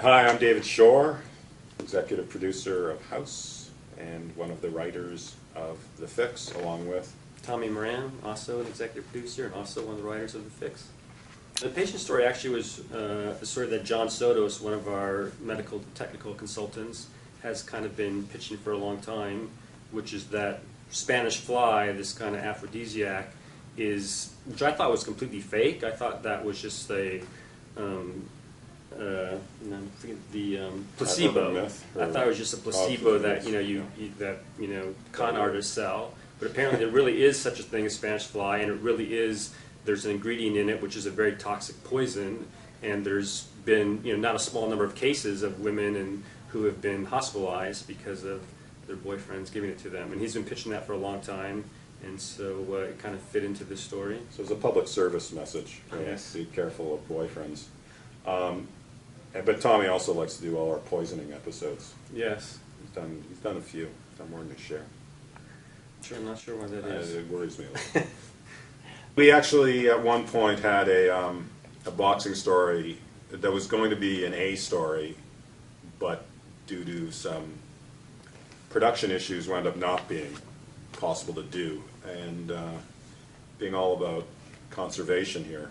Hi, I'm David Shore, executive producer of House and one of the writers of The Fix, along with Tommy Moran, also an executive producer and also one of the writers of The Fix. The patient story actually was a story that John Sotos, one of our medical technical consultants, has kind of been pitching for a long time, which is that Spanish fly, this kind of aphrodisiac, which I thought was completely fake. I thought that was just a placebo. Myth, I thought it was just a placebo that con artists sell. But apparently there really is such a thing as Spanish fly, and it really is. There's an ingredient in it which is a very toxic poison, and there's been not a small number of cases of women who have been hospitalized because of their boyfriends giving it to them. And he's been pitching that for a long time, and so it kind of fit into this story. So it's a public service message. Right? Yes. Be careful of boyfriends. But Tommy also likes to do all our poisoning episodes. Yes. He's done a few. He's done more than his share. Sure, I'm not sure why that is. It worries me a little. We actually at one point had a boxing story that was going to be an A story, but due to some production issues wound up not being possible to do. And being all about conservation here,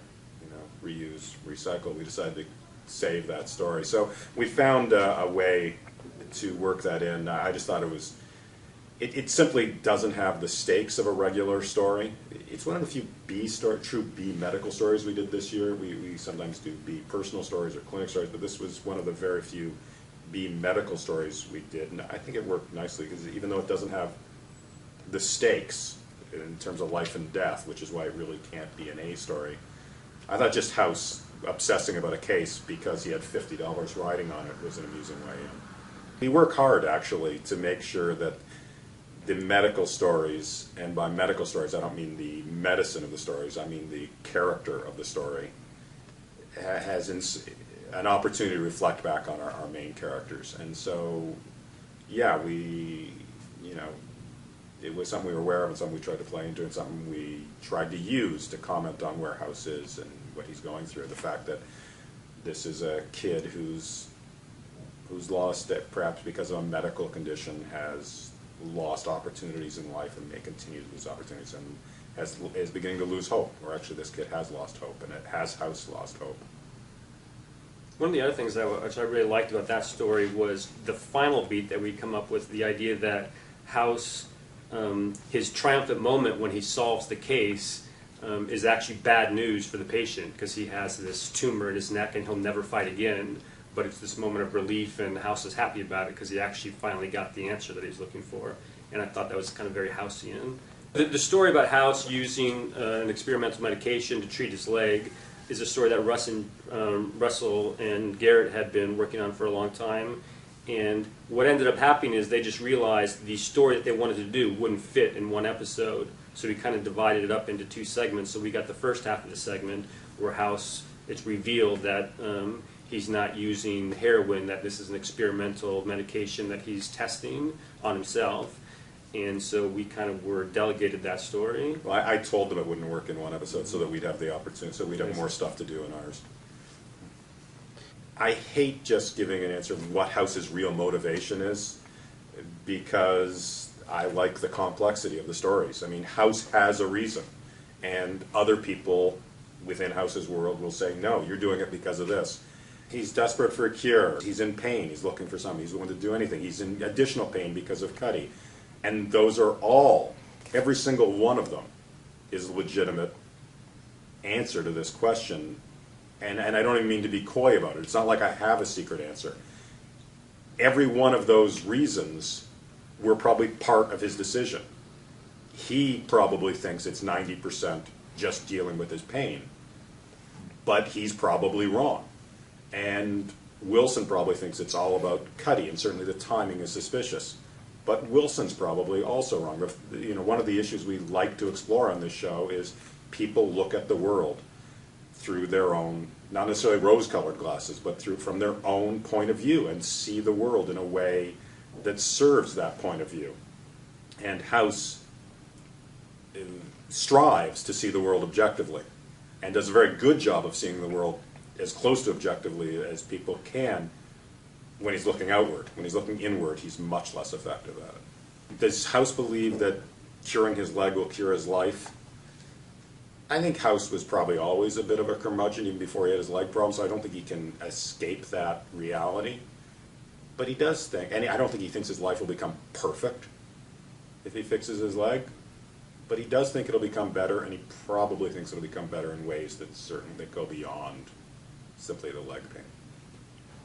reuse, recycle, we decided to save that story. So we found a way to work that in. I just thought it simply doesn't have the stakes of a regular story. It's one of the few true B medical stories we did this year. We sometimes do B personal stories or clinic stories, but this was one of the very few B medical stories we did. And I think it worked nicely because even though it doesn't have the stakes in terms of life and death, which is why it really can't be an A story, I thought just House obsessing about a case because he had $50 riding on it was an amusing way in. We work hard, actually, to make sure that the medical stories, and by medical stories I don't mean the medicine of the stories, I mean the character of the story, has an opportunity to reflect back on our main characters. And so, yeah, it was something we were aware of and something we tried to play into and something we tried to use to comment on where House is and what he's going through. The fact that this is a kid who's lost it, perhaps because of a medical condition, has lost opportunities in life and may continue to lose opportunities and is beginning to lose hope. Or actually this kid has lost hope, and it has House lost hope. One of the other things which I really liked about that story was the final beat that we come up with, the idea that House, his triumphant moment when he solves the case, is actually bad news for the patient because he has this tumor in his neck and he'll never fight again. But it's this moment of relief, and House is happy about it because he actually finally got the answer that he's looking for. And I thought that was kind of very Houseian. The story about House using an experimental medication to treat his leg is a story that Russell and Garrett had been working on for a long time. And what ended up happening is they just realized the story that they wanted to do wouldn't fit in one episode. So we kind of divided it up into two segments. So we got the first half of the segment where House, it's revealed that he's not using heroin, that this is an experimental medication that he's testing on himself. And so we kind of were delegated that story. Well, I told them it wouldn't work in one episode so that we'd have the opportunity, so we'd have more stuff to do in ours. I hate just giving an answer of what House's real motivation is because I like the complexity of the stories. I mean, House has a reason, and other people within House's world will say, no, you're doing it because of this. He's desperate for a cure. He's in pain. He's looking for something. He's willing to do anything. He's in additional pain because of Cuddy. And those are all, every single one of them is a legitimate answer to this question. And I don't even mean to be coy about it. It's not like I have a secret answer. Every one of those reasons were probably part of his decision. He probably thinks it's 90% just dealing with his pain. But he's probably wrong. And Wilson probably thinks it's all about Cuddy, and certainly the timing is suspicious. But Wilson's probably also wrong. One of the issues we like to explore on this show is people look at the world through their own, not necessarily rose-colored glasses, but from their own point of view and see the world in a way that serves that point of view. And House strives to see the world objectively and does a very good job of seeing the world as close to objectively as people can, when he's looking outward. When he's looking inward, he's much less effective at it. Does House believe that curing his leg will cure his life? I think House was probably always a bit of a curmudgeon even before he had his leg problem, so I don't think he can escape that reality. But he does think, and I don't think he thinks his life will become perfect if he fixes his leg, but he does think it'll become better, and he probably thinks it'll become better in ways that certainly go beyond simply the leg pain.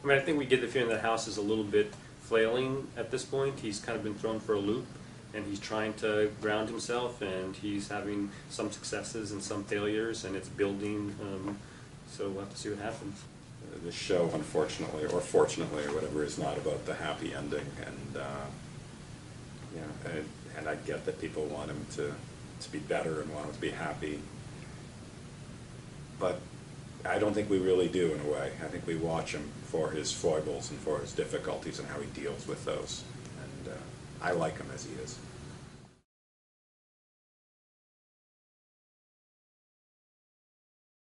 I mean, I think we get the feeling that House is a little bit flailing at this point. He's kind of been thrown for a loop, and he's trying to ground himself, and he's having some successes and some failures, and it's building. So we'll have to see what happens. The show, unfortunately, or fortunately, or whatever, is not about the happy ending, and and I get that people want him to be better and want him to be happy, but I don't think we really do in a way. I think we watch him for his foibles and for his difficulties and how he deals with those, and I like him as he is.